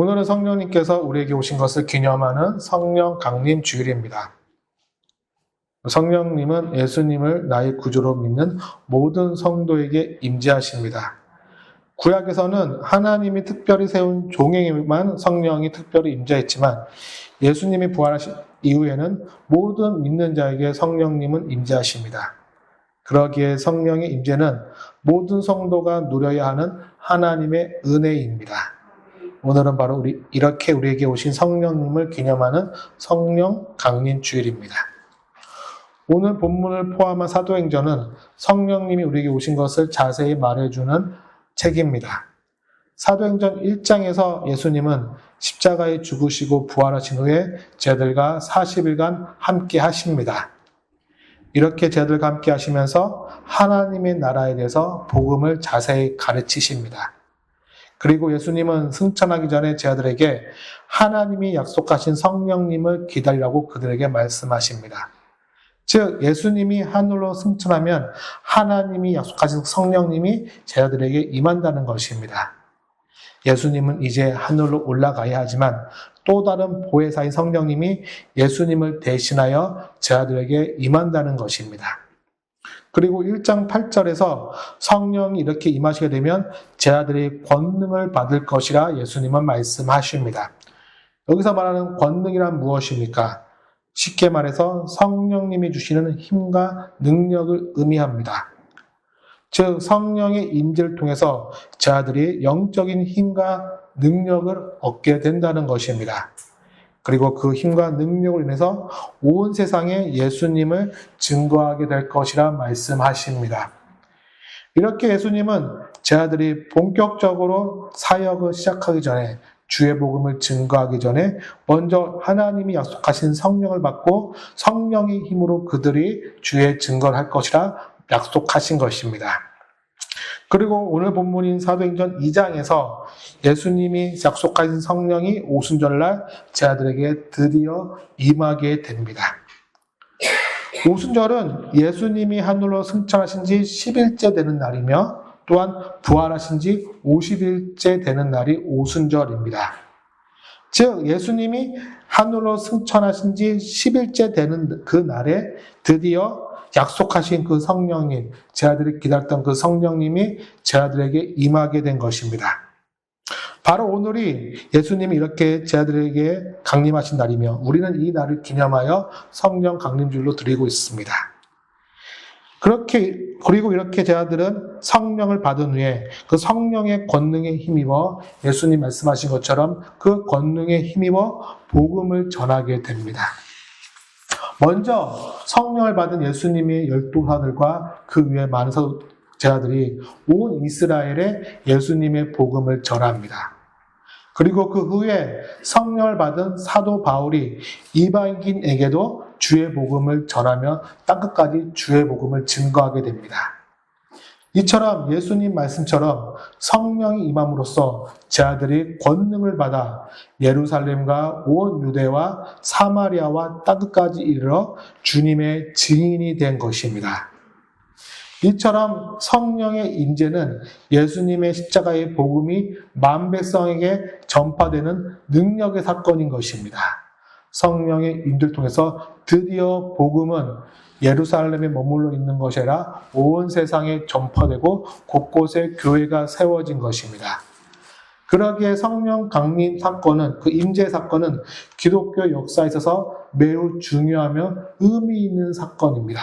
오늘은 성령님께서 우리에게 오신 것을 기념하는 성령 강림 주일입니다. 성령님은 예수님을 나의 구주로 믿는 모든 성도에게 임재하십니다. 구약에서는 하나님이 특별히 세운 종에게만 성령이 특별히 임재했지만 예수님이 부활하신 이후에는 모든 믿는 자에게 성령님은 임재하십니다. 그러기에 성령의 임재는 모든 성도가 누려야 하는 하나님의 은혜입니다. 오늘은 바로 이렇게 우리에게 오신 성령님을 기념하는 성령 강림 주일입니다. 오늘 본문을 포함한 사도행전은 성령님이 우리에게 오신 것을 자세히 말해주는 책입니다. 사도행전 1장에서 예수님은 십자가에 죽으시고 부활하신 후에 제자들과 40일간 함께 하십니다. 이렇게 제자들과 함께 하시면서 하나님의 나라에 대해서 복음을 자세히 가르치십니다. 그리고 예수님은 승천하기 전에 제자들에게 하나님이 약속하신 성령님을 기다리라고 그들에게 말씀하십니다. 즉 예수님이 하늘로 승천하면 하나님이 약속하신 성령님이 제자들에게 임한다는 것입니다. 예수님은 이제 하늘로 올라가야 하지만 또 다른 보혜사인 성령님이 예수님을 대신하여 제자들에게 임한다는 것입니다. 그리고 1장 8절에서 성령이 이렇게 임하시게 되면 제자들이 권능을 받을 것이라 예수님은 말씀하십니다. 여기서 말하는 권능이란 무엇입니까? 쉽게 말해서 성령님이 주시는 힘과 능력을 의미합니다. 즉 성령의 임재를 통해서 제자들이 영적인 힘과 능력을 얻게 된다는 것입니다. 그리고 그 힘과 능력을 인해서 온 세상에 예수님을 증거하게 될 것이라 말씀하십니다. 이렇게 예수님은 제자들이 본격적으로 사역을 시작하기 전에 주의 복음을 증거하기 전에 먼저 하나님이 약속하신 성령을 받고 성령의 힘으로 그들이 주의 증거를 할 것이라 약속하신 것입니다. 그리고 오늘 본문인 사도행전 2장에서 예수님이 약속하신 성령이 오순절날 제자들에게 드디어 임하게 됩니다. 오순절은 예수님이 하늘로 승천하신 지 10일째 되는 날이며 또한 부활하신 지 50일째 되는 날이 오순절입니다. 즉 예수님이 하늘로 승천하신 지 10일째 되는 그 날에 드디어 약속하신 그 성령님, 제자들이 기다렸던 그 성령님이 제자들에게 임하게 된 것입니다. 바로 오늘이 예수님이 이렇게 제자들에게 강림하신 날이며 우리는 이 날을 기념하여 성령 강림주일로 드리고 있습니다. 그리고 이렇게 제자들은 성령을 받은 후에 그 성령의 권능에 힘입어 예수님 말씀하신 것처럼 그 권능에 힘입어 복음을 전하게 됩니다. 먼저 성령을 받은 예수님의 12사들과 그 위에 많은 제자들이 온 이스라엘에 예수님의 복음을 전합니다. 그리고 그 후에 성령을 받은 사도 바울이 이방인에게도 주의 복음을 전하며 땅끝까지 주의 복음을 증거하게 됩니다. 이처럼 예수님 말씀처럼 성령이 임함으로써 제자들이 권능을 받아 예루살렘과 온 유대와 사마리아와 땅끝까지 이르러 주님의 증인이 된 것입니다. 이처럼 성령의 임재는 예수님의 십자가의 복음이 만백성에게 전파되는 능력의 사건인 것입니다. 성령의 임재를 통해서 드디어 복음은 예루살렘에 머물러 있는 것이 아니라 온 세상에 전파되고 곳곳에 교회가 세워진 것입니다. 그러기에 성령 강림 사건은, 그 임재 사건은 기독교 역사에 있어서 매우 중요하며 의미 있는 사건입니다.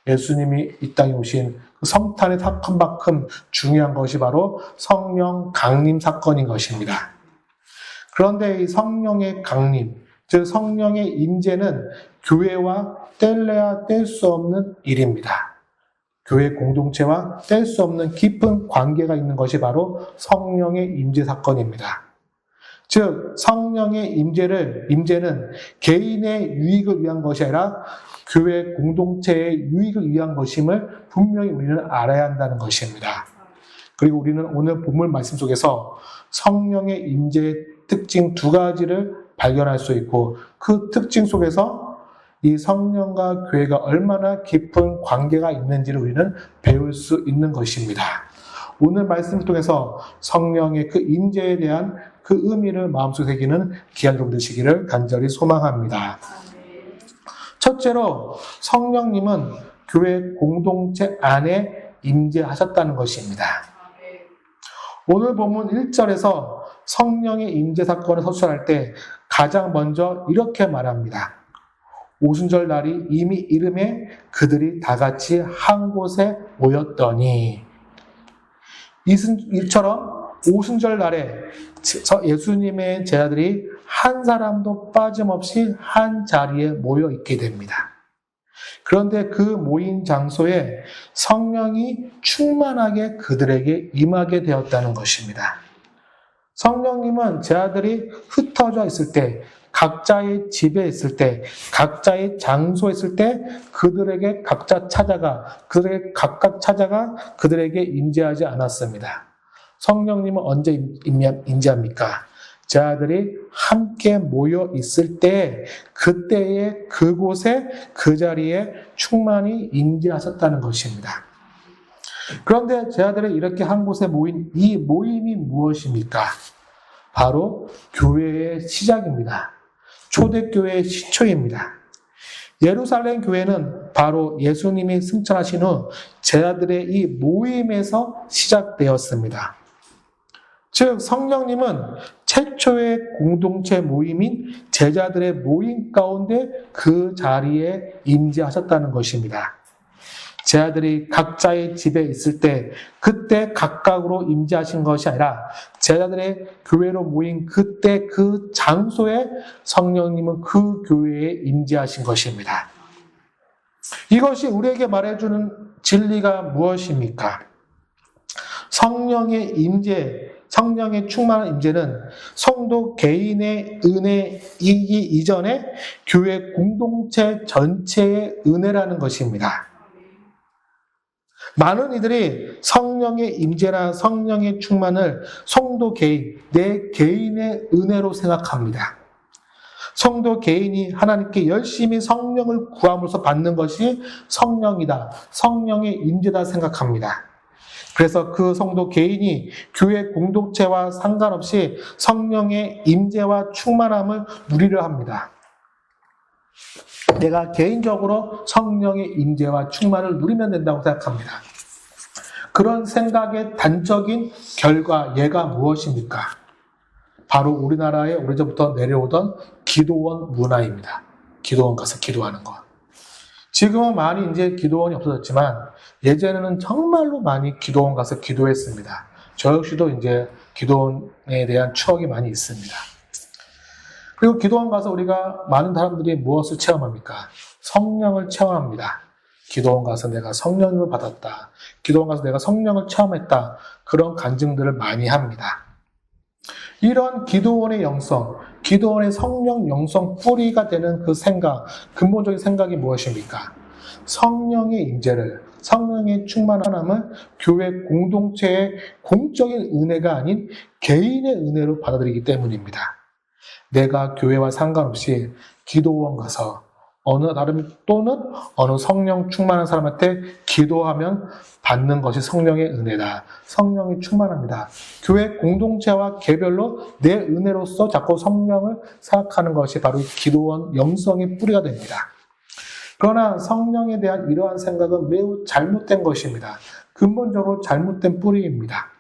예수님이 이 땅에 오신 그 성탄의 사건만큼 중요한 것이 바로 성령 강림 사건인 것입니다. 그런데 이 성령의 강림, 즉 성령의 임재는 교회와 뗄래야 뗄 수 없는 일입니다. 교회 공동체와 뗄 수 없는 깊은 관계가 있는 것이 바로 성령의 임재 사건입니다. 즉 성령의 임재는 개인의 유익을 위한 것이 아니라 교회 공동체의 유익을 위한 것임을 분명히 우리는 알아야 한다는 것입니다. 그리고 우리는 오늘 본문 말씀 속에서 성령의 임재의 특징 두 가지를 발견할 수 있고 그 특징 속에서 이 성령과 교회가 얼마나 깊은 관계가 있는지를 우리는 배울 수 있는 것입니다. 오늘 말씀을 통해서 성령의 그 임재에 대한 그 의미를 마음속에 새기는 귀한 여러분 되시기를 간절히 소망합니다. 첫째로 성령님은 교회 공동체 안에 임재하셨다는 것입니다. 오늘 본문 1절에서 성령의 임재 사건을 서술할 때 가장 먼저 이렇게 말합니다. 오순절 날이 이미 이름에 그들이 다 같이 한 곳에 모였더니, 이처럼 오순절 날에 예수님의 제자들이 한 사람도 빠짐없이 한 자리에 모여 있게 됩니다. 그런데 그 모인 장소에 성령이 충만하게 그들에게 임하게 되었다는 것입니다. 성령님은 제자들이 흩어져 있을 때, 각자의 집에 있을 때, 각자의 장소에 있을 때 그들에게 각각 찾아가 그들에게 임재하지 않았습니다. 성령님은 언제 임재합니까? 제자들이 함께 모여 있을 때, 그때에 그곳에 그 자리에 충만히 임재하셨다는 것입니다. 그런데 제자들이 이렇게 한 곳에 모인 이 모임이 무엇입니까? 바로 교회의 시작입니다. 초대교회의 시초입니다. 예루살렘 교회는 바로 예수님이 승천하신 후 제자들의 이 모임에서 시작되었습니다. 즉 성령님은 최초의 공동체 모임인 제자들의 모임 가운데 그 자리에 임재하셨다는 것입니다. 제자들이 각자의 집에 있을 때 그때 각각으로 임재하신 것이 아니라 제자들의 교회로 모인 그때 그 장소에 성령님은 그 교회에 임재하신 것입니다. 이것이 우리에게 말해주는 진리가 무엇입니까? 성령의 임재, 성령의 충만한 임재는 성도 개인의 은혜이기 이전에 교회 공동체 전체의 은혜라는 것입니다. 많은 이들이 성령의 임재나 성령의 충만을 성도 개인, 내 개인의 은혜로 생각합니다. 성도 개인이 하나님께 열심히 성령을 구함으로써 받는 것이 성령이다, 성령의 임재다 생각합니다. 그래서 그 성도 개인이 교회 공동체와 상관없이 성령의 임재와 충만함을 누리려 합니다. 내가 개인적으로 성령의 임재와 충만을 누리면 된다고 생각합니다. 그런 생각의 단적인 결과, 예가 무엇입니까? 바로 우리나라에 오래전부터 내려오던 기도원 문화입니다. 기도원 가서 기도하는 것. 지금은 많이 이제 기도원이 없어졌지만 예전에는 정말로 많이 기도원 가서 기도했습니다. 저 역시도 이제 기도원에 대한 추억이 많이 있습니다. 그리고 기도원 가서 우리가 많은 사람들이 무엇을 체험합니까? 성령을 체험합니다. 기도원 가서 내가 성령을 받았다. 기도원 가서 내가 성령을 체험했다. 그런 간증들을 많이 합니다. 이런 기도원의 영성, 기도원의 성령 영성 뿌리가 되는 그 생각, 근본적인 생각이 무엇입니까? 성령의 임재를, 성령의 충만함을 교회 공동체의 공적인 은혜가 아닌 개인의 은혜로 받아들이기 때문입니다. 내가 교회와 상관없이 기도원 가서 또는 어느 성령 충만한 사람한테 기도하면 받는 것이 성령의 은혜다. 성령이 충만합니다. 교회 공동체와 개별로 내 은혜로서 자꾸 성령을 생각하는 것이 바로 기도원 영성의 뿌리가 됩니다. 그러나 성령에 대한 이러한 생각은 매우 잘못된 것입니다. 근본적으로 잘못된 뿌리입니다.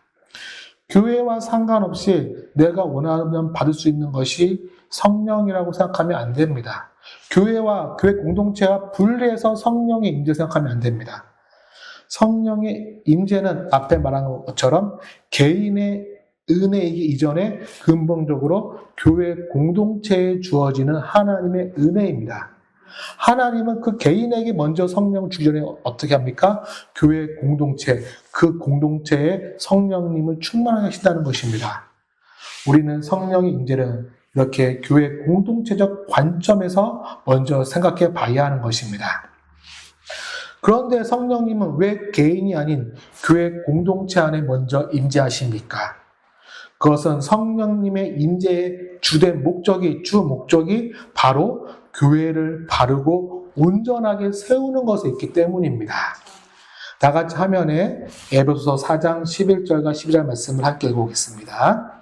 교회와 상관없이 내가 원하면 받을 수 있는 것이 성령이라고 생각하면 안 됩니다. 교회와 교회 공동체와 분리해서 성령의 임재 생각하면 안 됩니다. 성령의 임재는 앞에 말한 것처럼 개인의 은혜이기 이전에 근본적으로 교회 공동체에 주어지는 하나님의 은혜입니다. 하나님은 그 개인에게 먼저 성령을 주기 전에 어떻게 합니까? 교회 공동체, 그 공동체에 성령님을 충만하게 하신다는 것입니다. 우리는 성령의 임재를 이렇게 교회 공동체적 관점에서 먼저 생각해 봐야 하는 것입니다. 그런데 성령님은 왜 개인이 아닌 교회 공동체 안에 먼저 임재하십니까? 그것은 성령님의 임재의 주 목적이 바로 교회를 바르고 온전하게 세우는 것에 있기 때문입니다. 다 같이 화면에 에베소서 4장 11절과 12절 말씀을 함께 읽어보겠습니다.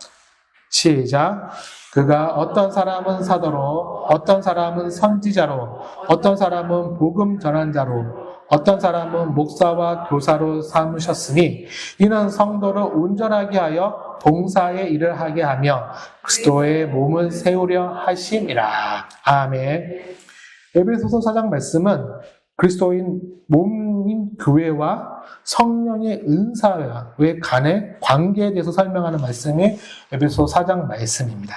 시작. 그가 어떤 사람은 사도로, 어떤 사람은 선지자로, 어떤 사람은 복음 전환자로, 어떤 사람은 목사와 교사로 삼으셨으니 이는 성도를 온전하게 하여 봉사의 일을 하게 하며 그리스도의 몸을 세우려 하심이라. 아멘. 에베소서 4장 말씀은 그리스도인 몸인 교회와 성령의 은사의 간의 관계에 대해서 설명하는 말씀이 에베소 4장 말씀입니다.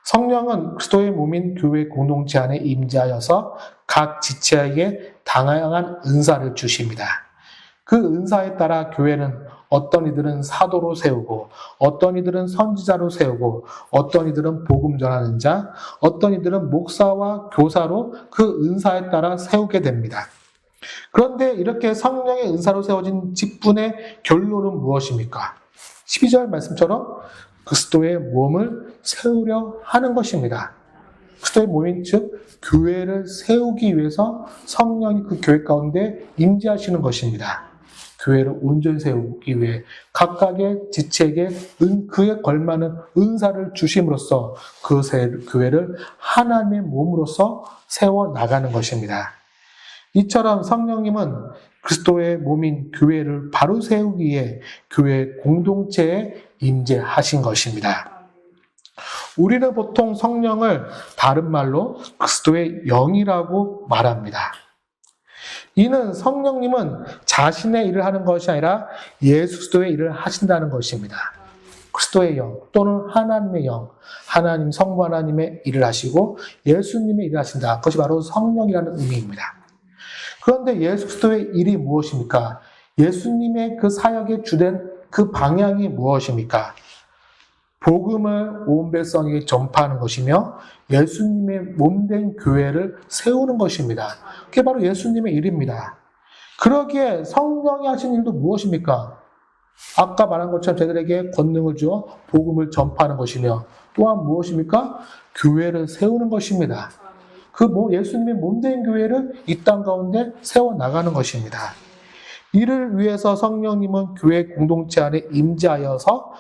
성령은 그리스도의 몸인 교회 공동체 안에 임재하여서 각 지체에게 다양한 은사를 주십니다. 그 은사에 따라 교회는 어떤 이들은 사도로 세우고, 어떤 이들은 선지자로 세우고, 어떤 이들은 복음 전하는 자, 어떤 이들은 목사와 교사로 그 은사에 따라 세우게 됩니다. 그런데 이렇게 성령의 은사로 세워진 직분의 결론은 무엇입니까? 12절 말씀처럼 그리스도의 몸을 세우려 하는 것입니다. 그리스도의 몸인 즉 교회를 세우기 위해서 성령이 그 교회 가운데 임재하시는 것입니다. 교회를 온전히 세우기 위해 각각의 지체에게 그에 걸맞는 은사를 주심으로써 그 교회를 하나님의 몸으로서 세워나가는 것입니다. 이처럼 성령님은 그리스도의 몸인 교회를 바로 세우기 위해 교회 공동체에 임재하신 것입니다. 우리는 보통 성령을 다른 말로 그리스도의 영이라고 말합니다. 이는 성령님은 자신의 일을 하는 것이 아니라 예수 그리스도의 일을 하신다는 것입니다. 그리스도의 영 또는 하나님의 영, 하나님 성부 하나님의 일을 하시고 예수님의 일을 하신다. 그것이 바로 성령이라는 의미입니다. 그런데 예수 그리스도의 일이 무엇입니까? 예수님의 그 사역의 주된 그 방향이 무엇입니까? 복음을 온 백성에게 전파하는 것이며 예수님의 몸된 교회를 세우는 것입니다. 그게 바로 예수님의 일입니다. 그러기에 성령이 하신 일도 무엇입니까? 아까 말한 것처럼 저희들에게 권능을 주어 복음을 전파하는 것이며 또한 무엇입니까? 교회를 세우는 것입니다. 예수님의 몸된 교회를 이 땅 가운데 세워나가는 것입니다. 이를 위해서 성령님은 교회 공동체 안에 임재하여서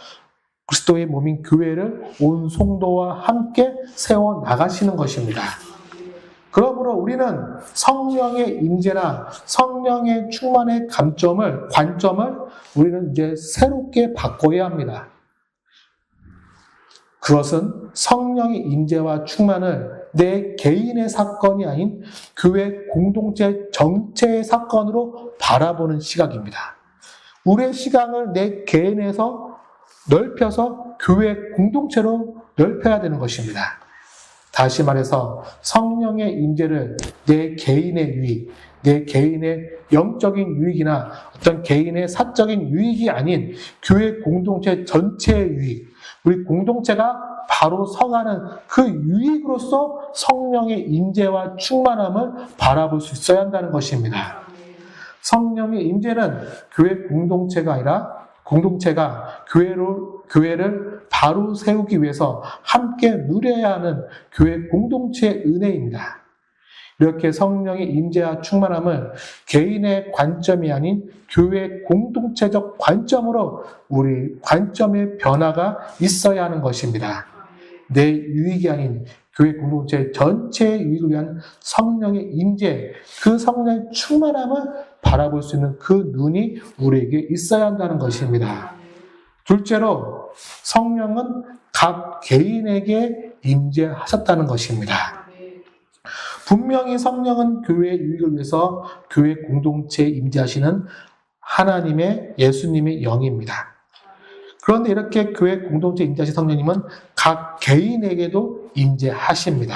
그리스도의 몸인 교회를 온 성도와 함께 세워나가시는 것입니다. 그러므로 우리는 성령의 임재나 성령의 충만의 관점을 우리는 이제 새롭게 바꿔야 합니다. 그것은 성령의 임재와 충만을 내 개인의 사건이 아닌 교회 공동체 전체의 사건으로 바라보는 시각입니다. 우리의 시각을 내 개인에서 넓혀서 교회 공동체로 넓혀야 되는 것입니다. 다시 말해서 성령의 임재를 내 개인의 유익, 내 개인의 영적인 유익이나 어떤 개인의 사적인 유익이 아닌 교회 공동체 전체의 유익, 우리 공동체가 바로 서가는 그 유익으로서 성령의 임재와 충만함을 바라볼 수 있어야 한다는 것입니다. 성령의 임재는 교회 공동체가 아니라 공동체가 교회를 바로 세우기 위해서 함께 누려야 하는 교회 공동체의 은혜입니다. 이렇게 성령의 임재와 충만함을 개인의 관점이 아닌 교회 공동체적 관점으로 우리 관점의 변화가 있어야 하는 것입니다. 내 유익이 아닌 교회 공동체 전체의 유익을 위한 성령의 임재, 그 성령의 충만함을 바라볼 수 있는 그 눈이 우리에게 있어야 한다는 것입니다. 둘째로 성령은 각 개인에게 임재하셨다는 것입니다. 분명히 성령은 교회의 유익을 위해서 교회 공동체에 임재하시는 하나님의 예수님의 영입니다. 그런데 이렇게 교회 공동체에 임재하신 성령님은 각 개인에게도 임재하십니다.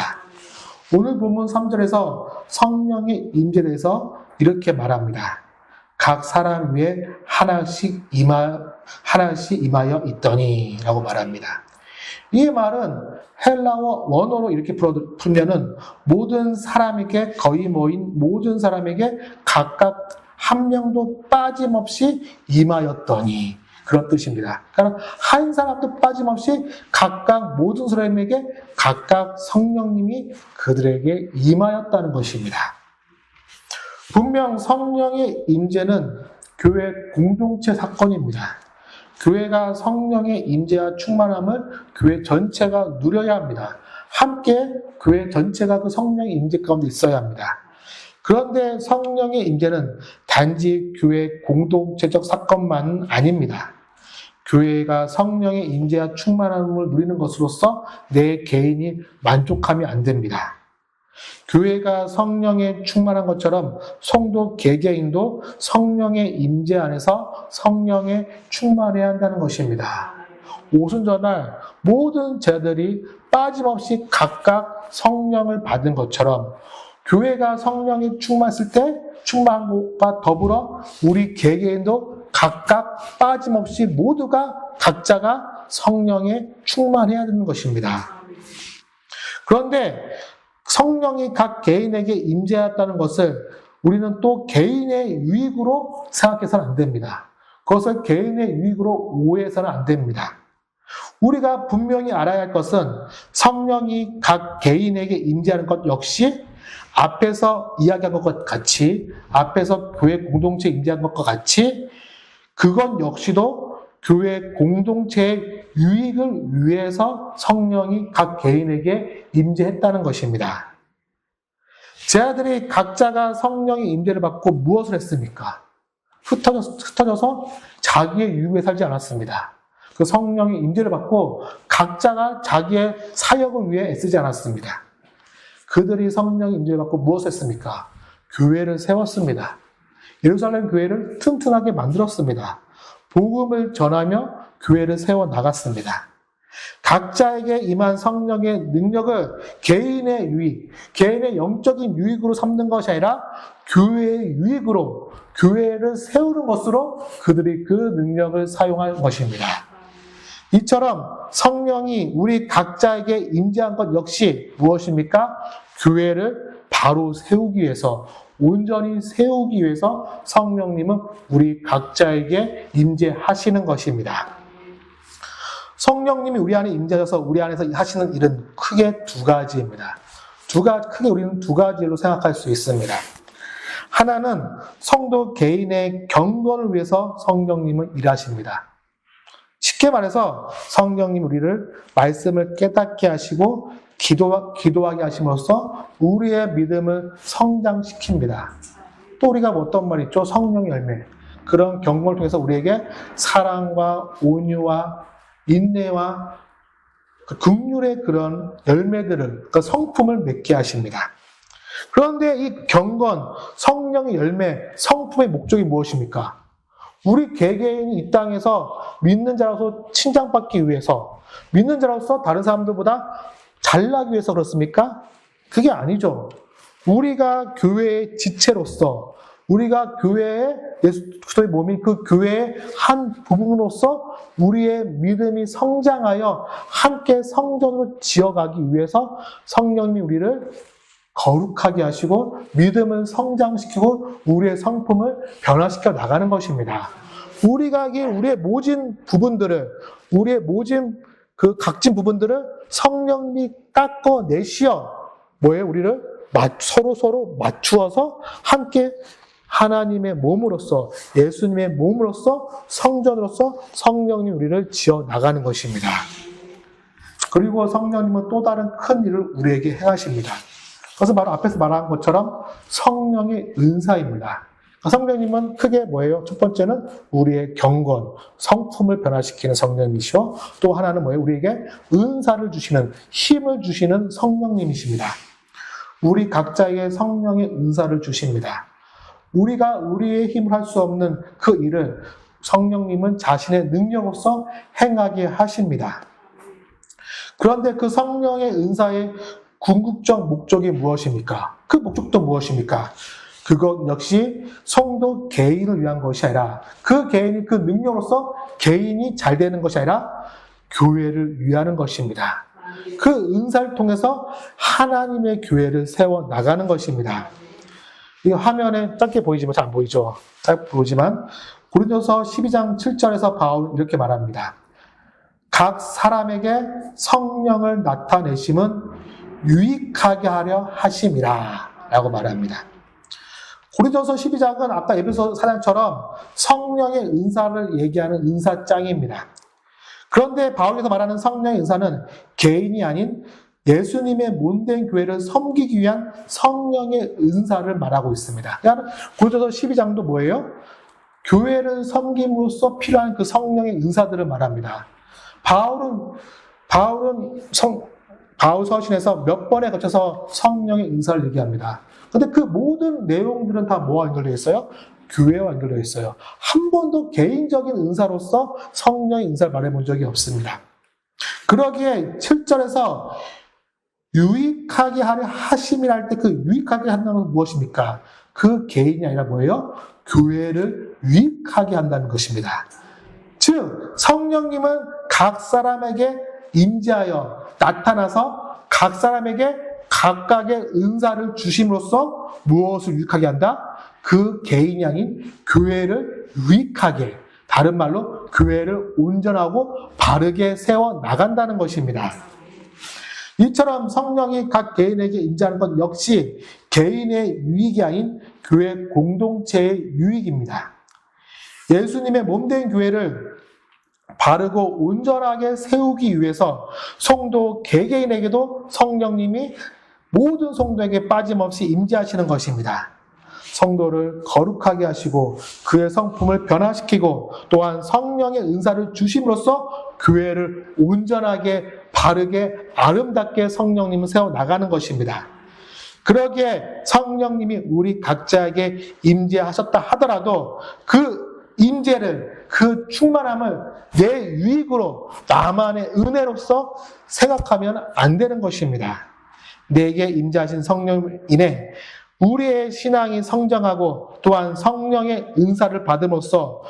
오늘 본문 3절에서 성령의 임재에 대해서 이렇게 말합니다. 각 사람 위에 하나씩 임하여 있더니 라고 말합니다. 이 말은 헬라어 원어로 이렇게 풀면은 모든 사람에게, 거의 모인 모든 사람에게 각각 한 명도 빠짐없이 임하였더니 그런 뜻입니다. 그러니까 한 사람도 빠짐없이 각각 모든 사람에게 각각 성령님이 그들에게 임하였다는 것입니다. 분명 성령의 임재는 교회 공동체 사건입니다. 교회가 성령의 임재와 충만함을 교회 전체가 누려야 합니다. 함께 교회 전체가 그 성령의 임재 가운데 있어야 합니다. 그런데 성령의 임재는 단지 교회 공동체적 사건만은 아닙니다. 교회가 성령의 임재와 충만함을 누리는 것으로서 내 개인이 만족하면 안 됩니다. 교회가 성령에 충만한 것처럼 성도 개개인도 성령의 임재 안에서 성령에 충만해야 한다는 것입니다. 오순절날 모든 제자들이 빠짐없이 각각 성령을 받은 것처럼 교회가 성령이 충만했을 때 충만한 것과 더불어 우리 개개인도 각각 빠짐없이 모두가 각자가 성령에 충만해야 되는 것입니다. 그런데 성령이 각 개인에게 임재했다는 것을 우리는 또 개인의 유익으로 생각해서는 안 됩니다. 그것을 개인의 유익으로 오해해서는 안 됩니다. 우리가 분명히 알아야 할 것은 성령이 각 개인에게 임재하는 것 역시 앞에서 이야기한 것과 같이, 앞에서 교회 공동체에 임재한 것과 같이 그것 역시도 교회 공동체의 유익을 위해서 성령이 각 개인에게 임재했다는 것입니다. 제자들이 각자가 성령의 임재를 받고 무엇을 했습니까? 흩어져서 자기의 유익을 위해 살지 않았습니다. 그 성령의 임재를 받고 각자가 자기의 사역을 위해 애쓰지 않았습니다. 그들이 성령의 임재를 받고 무엇을 했습니까? 교회를 세웠습니다. 예루살렘 교회를 튼튼하게 만들었습니다. 복음을 전하며 교회를 세워나갔습니다. 각자에게 임한 성령의 능력을 개인의 유익, 개인의 영적인 유익으로 삼는 것이 아니라 교회의 유익으로, 교회를 세우는 것으로 그들이 그 능력을 사용할 것입니다. 이처럼 성령이 우리 각자에게 임재한 것 역시 무엇입니까? 교회를 바로 세우기 위해서, 온전히 세우기 위해서 성령님은 우리 각자에게 임재하시는 것입니다. 성령님이 우리 안에 임재하셔서 우리 안에서 하시는 일은 크게 두 가지입니다. 크게 우리는 두 가지로 생각할 수 있습니다. 하나는 성도 개인의 경건을 위해서 성령님은 일하십니다. 쉽게 말해서 성령님 우리를 말씀을 깨닫게 하시고 기도하게 하심으로써 우리의 믿음을 성장시킵니다. 또 우리가 어떤 말이 있죠? 성령의 열매. 그런 경건을 통해서 우리에게 사랑과 온유와 인내와 긍휼의 그런 열매들을, 그 성품을 맺게 하십니다. 그런데 이 경건, 성령의 열매, 성품의 목적이 무엇입니까? 우리 개개인이 이 땅에서 믿는 자로서 칭찬받기 위해서, 믿는 자로서 다른 사람들보다 잘나기 위해서 그렇습니까? 그게 아니죠. 우리가 교회의 지체로서, 우리가 교회의 예수 그리스도의 몸인 그 교회의 한 부분으로서 우리의 믿음이 성장하여 함께 성전으로 지어가기 위해서 성령님이 우리를 거룩하게 하시고 믿음을 성장시키고 우리의 성품을 변화시켜 나가는 것입니다. 우리가 우리의 모진 부분들을, 우리의 모진 그 각진 부분들을 성령님이 깎아내시어 우리를 서로 맞추어서 함께 하나님의 몸으로서, 예수님의 몸으로서, 성전으로서 성령님 우리를 지어 나가는 것입니다. 그리고 성령님은 또 다른 큰 일을 우리에게 행하십니다. 그것은 바로 앞에서 말한 것처럼 성령의 은사입니다. 성령님은 크게 뭐예요? 첫 번째는 우리의 경건, 성품을 변화시키는 성령님이시오. 또 하나는 우리에게 은사를 주시는, 힘을 주시는 성령님이십니다. 우리 각자에게 성령의 은사를 주십니다. 우리가 우리의 힘을 할 수 없는 그 일을 성령님은 자신의 능력으로서 행하게 하십니다. 그런데 그 성령의 은사의 궁극적 목적이 무엇입니까? 그 목적도 무엇입니까? 그것 역시 성도 개인을 위한 것이 아니라 그 개인이 그 능력으로서 개인이 잘 되는 것이 아니라 교회를 위하는 것입니다. 그 은사를 통해서 하나님의 교회를 세워 나가는 것입니다. 이 화면에 짧게 보이지만 잘 안 보이죠? 짧게 보이지만 고린도서 12장 7절에서 바울은 이렇게 말합니다. 각 사람에게 성령을 나타내심은 유익하게 하려 하심이라 라고 말합니다. 고린도서 12장은 아까 에베소 4장처럼 성령의 은사를 얘기하는 은사장입니다. 그런데 바울에서 말하는 성령의 은사는 개인이 아닌 예수님의 몸된 교회를 섬기기 위한 성령의 은사를 말하고 있습니다. 그러니까 고린도서 12장도 뭐예요? 교회를 섬김으로써 필요한 그 성령의 은사들을 말합니다. 바울은 바울 서신에서 몇 번에 거쳐서 성령의 은사를 얘기합니다. 그런데 그 모든 내용들은 다 뭐와 연결되어 있어요? 교회와 연결되어 있어요. 한 번도 개인적인 은사로서 성령의 은사를 말해본 적이 없습니다. 그러기에 7절에서 유익하게 하려 하심이라 할 때 그 유익하게 한다는 건 무엇입니까? 그 개인이 아니라 뭐예요? 교회를 유익하게 한다는 것입니다. 즉 성령님은 각 사람에게 임재하여 나타나서 각 사람에게 각각의 은사를 주심으로써 무엇을 유익하게 한다? 그 개인이 아닌 교회를 유익하게, 다른 말로 교회를 온전하고 바르게 세워 나간다는 것입니다. 이처럼 성령이 각 개인에게 임재하는 것 역시 개인의 유익이 아닌 교회 공동체의 유익입니다. 예수님의 몸된 교회를 바르고 온전하게 세우기 위해서 성도 개개인에게도 성령님이 모든 성도에게 빠짐없이 임재하시는 것입니다. 성도를 거룩하게 하시고 그의 성품을 변화시키고 또한 성령의 은사를 주심으로써 교회를 온전하게 바르게 아름답게 성령님을 세워나가는 것입니다. 그러기에 성령님이 우리 각자에게 임재하셨다 하더라도 그 임재를, 그 충만함을 내 유익으로 나만의 은혜로서 생각하면 안 되는 것입니다. 내게 임재하신 성령 인해 우리의 신앙이 성장하고 또한 성령의 은사를 받음으로써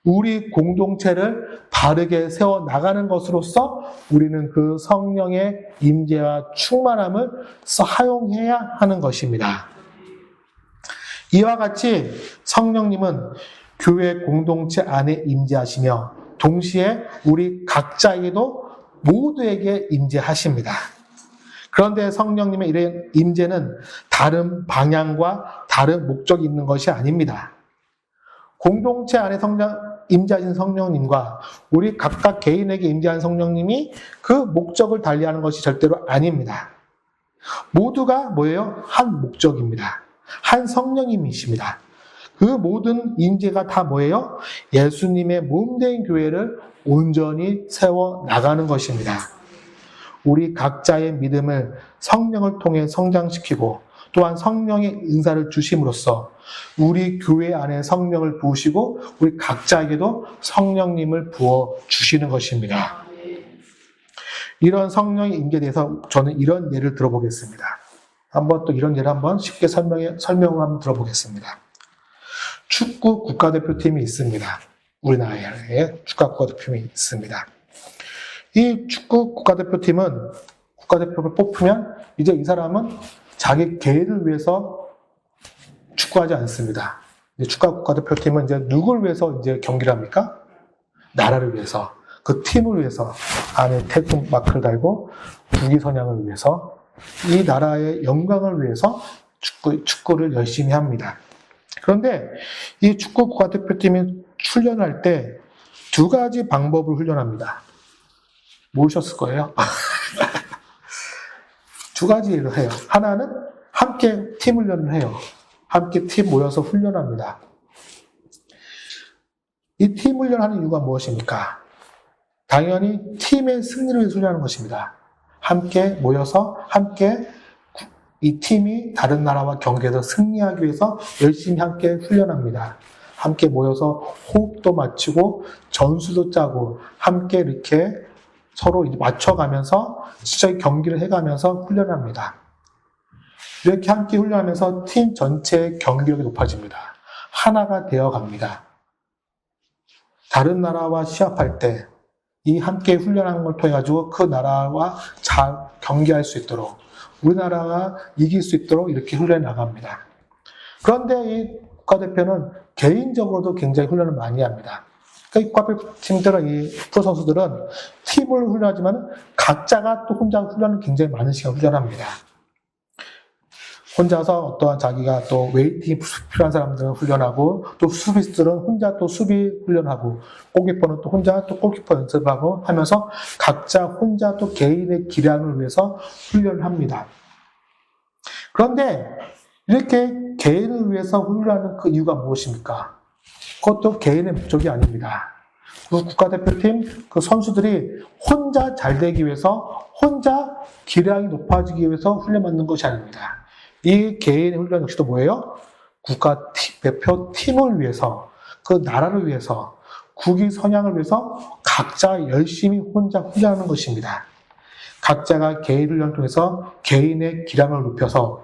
우리 공동체를 바르게 세워나가는 것으로서 우리는 그 성령의 임재와 충만함을 사용해야 하는 것입니다. 이와 같이 성령님은 교회 공동체 안에 임재하시며 동시에 우리 각자에게도 모두에게 임재하십니다. 그런데 성령님의 이런 임재는 다른 방향과 다른 목적이 있는 것이 아닙니다. 공동체 안에 임재하신 성령님과 우리 각각 개인에게 임재한 성령님이 그 목적을 달리하는 것이 절대로 아닙니다. 모두가 뭐예요? 한 목적입니다. 한 성령님이십니다. 그 모든 임재가 다 뭐예요? 예수님의 몸된 교회를 온전히 세워 나가는 것입니다. 우리 각자의 믿음을 성령을 통해 성장시키고 또한 성령의 은사를 주심으로써 우리 교회 안에 성령을 부으시고 우리 각자에게도 성령님을 부어 주시는 것입니다. 이런 성령의 임재에 대해서 저는 이런 예를 들어보겠습니다. 한번 또 이런 예를 한번 쉽게 설명을 한번 들어보겠습니다. 축구 국가대표팀이 있습니다. 우리나라에 축구 국가대표팀이 있습니다. 이 축구 국가대표팀은 국가대표를 뽑으면 이제 이 사람은 자기 개인을 위해서 축구하지 않습니다. 축구 국가대표팀은 이제 누굴 위해서 이제 경기를 합니까? 나라를 위해서, 그 팀을 위해서 안에 태극 마크를 달고 국기 선양을 위해서 이 나라의 영광을 위해서 축구를 열심히 합니다. 그런데 이 축구 국가대표팀이 훈련할 때 두 가지 방법을 훈련합니다. 모르셨을 거예요. 두 가지를 해요. 하나는 함께 팀 훈련을 해요. 함께 팀 모여서 훈련합니다. 이 팀 훈련하는 이유가 무엇입니까? 당연히 팀의 승리를 위해서 훈련하는 것입니다. 함께 모여서 함께 이 팀이 다른 나라와 경기에서 승리하기 위해서 열심히 함께 훈련합니다. 함께 모여서 호흡도 맞추고 전술도 짜고 함께 이렇게 서로 맞춰가면서 실제 경기를 해가면서 훈련합니다. 이렇게 함께 훈련하면서 팀 전체의 경기력이 높아집니다. 하나가 되어갑니다. 다른 나라와 시합할 때 이 함께 훈련하는 걸 통해 가지고 그 나라와 잘 경기할 수 있도록 우리나라가 이길 수 있도록 이렇게 훈련해 나갑니다. 그런데 이 국가대표는 개인적으로도 굉장히 훈련을 많이 합니다. 그러니까 이 국가대표팀들은, 이 프로 선수들은 팀을 훈련하지만 각자가 또 혼자 훈련을 굉장히 많은 시간 훈련합니다. 혼자서 어떠한 자기가 또 웨이팅이 필요한 사람들은 훈련하고, 또 수비수들은 혼자 또 수비 훈련하고, 골키퍼는 또 혼자 또 골키퍼 연습하고 하면서 각자 혼자 또 개인의 기량을 위해서 훈련을 합니다. 그런데 이렇게 개인을 위해서 훈련하는 그 이유가 무엇입니까? 그것도 개인의 목적이 아닙니다. 그 국가대표팀 그 선수들이 혼자 잘 되기 위해서, 혼자 기량이 높아지기 위해서 훈련받는 것이 아닙니다. 이 개인의 훈련 역시도 뭐예요? 국가대표팀을 위해서, 그 나라를 위해서, 국위 선양을 위해서 각자 열심히 혼자 훈련하는 것입니다. 각자가 개인 훈련을 통해서 개인의 기량을 높여서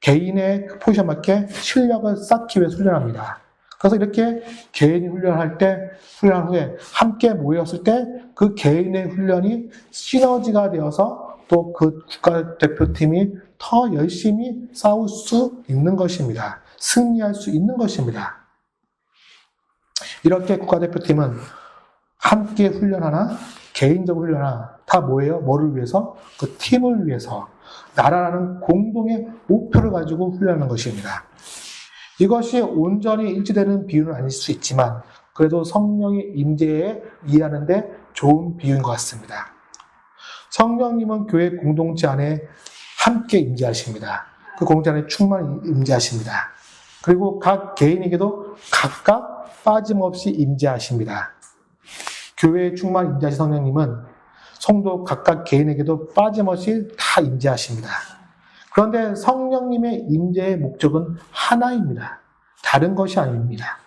개인의 포지션 맞게 실력을 쌓기 위해 훈련합니다. 그래서 이렇게 개인이 훈련할 때, 훈련 후에 함께 모였을 때 그 개인의 훈련이 시너지가 되어서 또 그 국가대표팀이 더 열심히 싸울 수 있는 것입니다. 승리할 수 있는 것입니다. 이렇게 국가대표팀은 함께 훈련하나 개인적으로 훈련하나 다 뭐예요? 뭐를 위해서? 그 팀을 위해서, 나라라는 공동의 목표를 가지고 훈련하는 것입니다. 이것이 온전히 일치되는 비유는 아닐 수 있지만 그래도 성령의 임재에 이해하는데 좋은 비유인 것 같습니다. 성령님은 교회 공동체 안에 함께 임재하십니다. 그 공동체 안에 충만히 임재하십니다. 그리고 각 개인에게도 각각 빠짐없이 임재하십니다. 교회에 충만히 임재하신 성령님은 성도 각각 개인에게도 빠짐없이 다 임재하십니다. 그런데 성령님의 임재의 목적은 하나입니다. 다른 것이 아닙니다.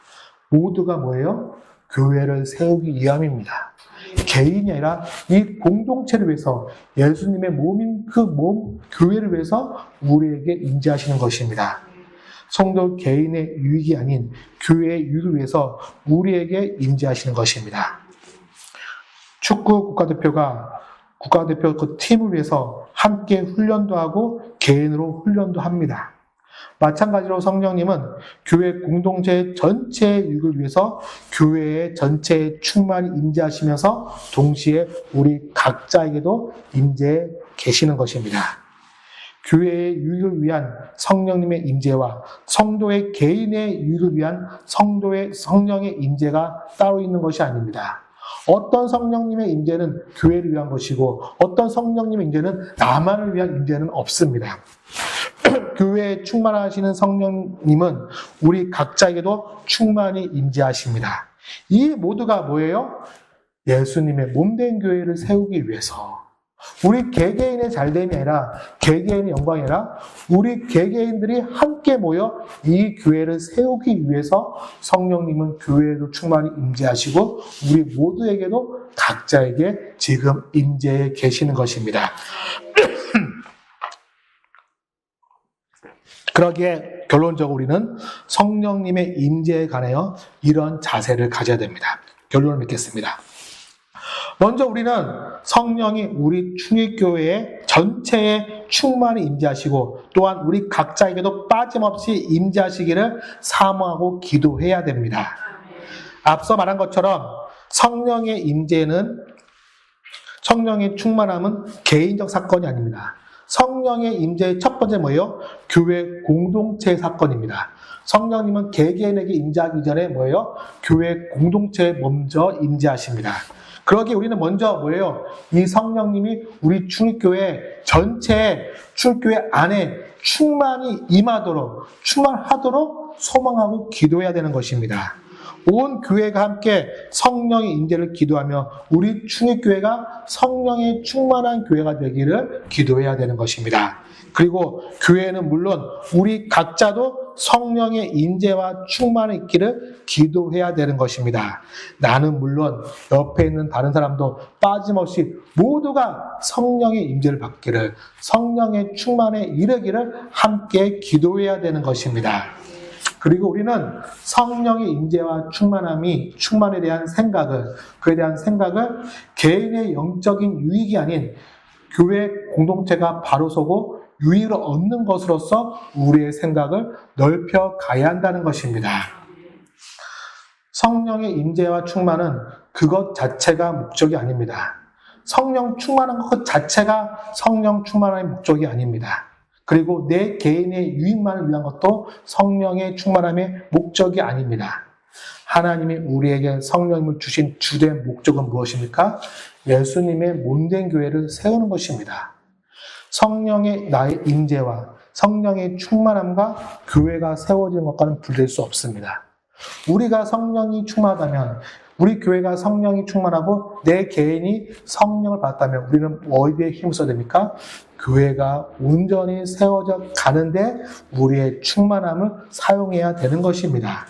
모두가 뭐예요? 교회를 세우기 위함입니다. 개인이 아니라 이 공동체를 위해서, 예수님의 몸인 그 몸, 교회를 위해서 우리에게 임재하시는 것입니다. 성도 개인의 유익이 아닌 교회의 유익을 위해서 우리에게 임재하시는 것입니다. 축구 국가대표가 국가대표 그 팀을 위해서 함께 훈련도 하고 개인으로 훈련도 합니다. 마찬가지로 성령님은 교회 공동체 전체의 유익을 위해서 교회의 전체에 충만히 임재하시면서 동시에 우리 각자에게도 임재해 계시는 것입니다. 교회의 유익을 위한 성령님의 임재와 성도의 개인의 유익을 위한 성령의 임재가 따로 있는 것이 아닙니다. 어떤 성령님의 임재는 교회를 위한 것이고 어떤 성령님의 임재는 나만을 위한 임재는 없습니다. 교회에 충만하시는 성령님은 우리 각자에게도 충만히 임재하십니다. 이 모두가 뭐예요? 예수님의 몸된 교회를 세우기 위해서, 우리 개개인의 잘됨이 아니라, 개개인의 영광이 아니라 우리 개개인들이 함께 모여 이 교회를 세우기 위해서 성령님은 교회에도 충만히 임재하시고 우리 모두에게도 각자에게 지금 임재해 계시는 것입니다. 그러기에 결론적으로 우리는 성령님의 임재에 관하여 이런 자세를 가져야 됩니다. 결론을 맺겠습니다. 먼저 우리는 성령이 우리 충익교회 전체에 충만히 임재하시고 또한 우리 각자에게도 빠짐없이 임재하시기를 사모하고 기도해야 됩니다. 앞서 말한 것처럼 성령의 임재는, 성령의 충만함은 개인적 사건이 아닙니다. 성령의 임재의 첫 번째 뭐예요? 교회 공동체 사건입니다. 성령님은 개개인에게 임재하기 전에 뭐예요? 교회 공동체에 먼저 임재하십니다. 그러기에 우리는 먼저 뭐예요? 이 성령님이 우리 충익교회 전체에, 충익교회 안에 충만히 임하도록, 충만하도록 소망하고 기도해야 되는 것입니다. 온 교회가 함께 성령의 임재를 기도하며 우리 충익교회가 성령의 충만한 교회가 되기를 기도해야 되는 것입니다. 그리고 교회는 물론 우리 각자도 성령의 임재와 충만이 있기를 기도해야 되는 것입니다. 나는 물론 옆에 있는 다른 사람도 빠짐없이 모두가 성령의 임재를 받기를, 성령의 충만에 이르기를 함께 기도해야 되는 것입니다. 그리고 우리는 성령의 임재와 충만에 대한 생각을, 그에 대한 생각을 개인의 영적인 유익이 아닌 교회 공동체가 바로 서고 유익을 얻는 것으로서 우리의 생각을 넓혀 가야 한다는 것입니다. 성령의 임재와 충만은 그것 자체가 목적이 아닙니다. 성령 충만한 것 자체가 성령 충만의 목적이 아닙니다. 그리고 내 개인의 유익만을 위한 것도 성령의 충만함의 목적이 아닙니다. 하나님이 우리에게 성령님을 주신 주된 목적은 무엇입니까? 예수님의 몸된 교회를 세우는 것입니다. 성령의 나의 임재와 성령의 충만함과 교회가 세워지는 것과는 분리될 수 없습니다. 우리가 성령이 충만하다면, 우리 교회가 성령이 충만하고 내 개인이 성령을 받았다면 우리는 어디에 힘을 써야 됩니까? 교회가 온전히 세워져 가는데 우리의 충만함을 사용해야 되는 것입니다.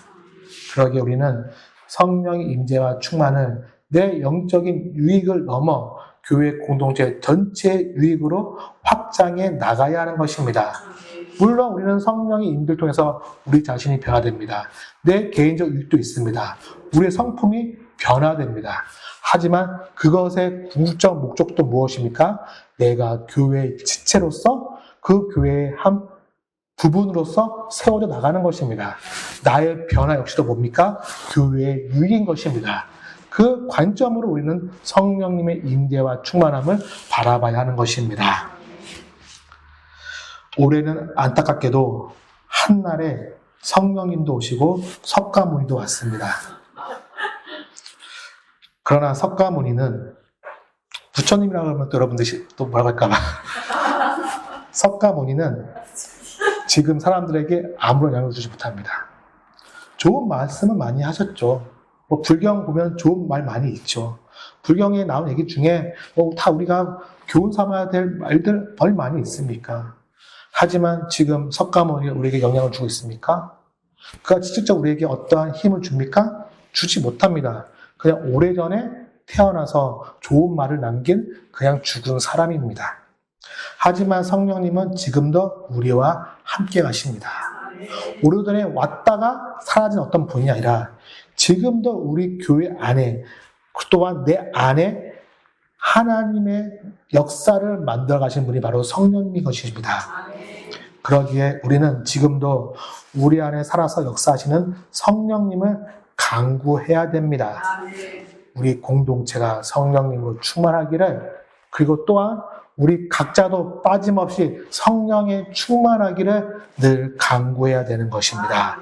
그러기에 우리는 성령의 임재와 충만을 내 영적인 유익을 넘어 교회 공동체 전체의 유익으로 확장해 나가야 하는 것입니다. 물론 우리는 성령의 인도를 통해서 우리 자신이 변화됩니다. 내 개인적 유익도 있습니다. 우리의 성품이 변화됩니다. 하지만 그것의 궁극적 목적도 무엇입니까? 내가 교회의 지체로서 그 교회의 한 부분으로서 세워져 나가는 것입니다. 나의 변화 역시도 뭡니까? 교회의 유익인 것입니다. 그 관점으로 우리는 성령님의 임재와 충만함을 바라봐야 하는 것입니다. 올해는 안타깝게도 한날에 성령님도 오시고 석가모니도 왔습니다. 그러나 석가모니는 부처님이라고 하면 또 여러분들이 또 뭐라고 할까봐 석가모니는 지금 사람들에게 아무런 영향을 주지 못합니다. 좋은 말씀은 많이 하셨죠. 불경 보면 좋은 말 많이 있죠. 불경에 나온 얘기 중에 다 우리가 교훈 삼아야 될 말들 얼마나 많이 있습니까? 하지만 지금 석가모니가 우리에게 영향을 주고 있습니까? 그가 직접 우리에게 어떠한 힘을 줍니까? 주지 못합니다. 그냥 오래전에 태어나서 좋은 말을 남긴 그냥 죽은 사람입니다. 하지만 성령님은 지금도 우리와 함께 가십니다. 오래전에 왔다가 사라진 어떤 분이 아니라 지금도 우리 교회 안에, 또한 내 안에 하나님의 역사를 만들어 가신 분이 바로 성령님인 것입니다. 그러기에 우리는 지금도 우리 안에 살아서 역사하시는 성령님을 간구해야 됩니다. 우리 공동체가 성령님으로 충만하기를, 그리고 또한 우리 각자도 빠짐없이 성령에 충만하기를 늘 간구해야 되는 것입니다.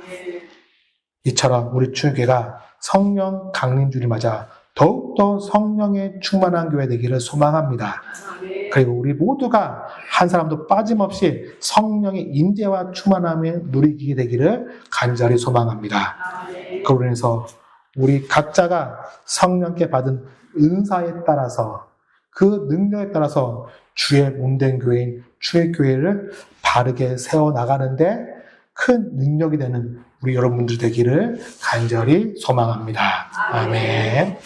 이처럼 우리 출교가 성령 강림주를 맞아 더욱더 성령에 충만한 교회 되기를 소망합니다. 그리고 우리 모두가 한 사람도 빠짐없이 성령의 임재와 충만함을 누리게 되기를 간절히 소망합니다. 그로 인해서 우리 각자가 성령께 받은 은사에 따라서, 그 능력에 따라서 주의 몸된 교회인 주의 교회를 바르게 세워나가는데 큰 능력이 되는 우리 여러분들 되기를 간절히 소망합니다. 아멘.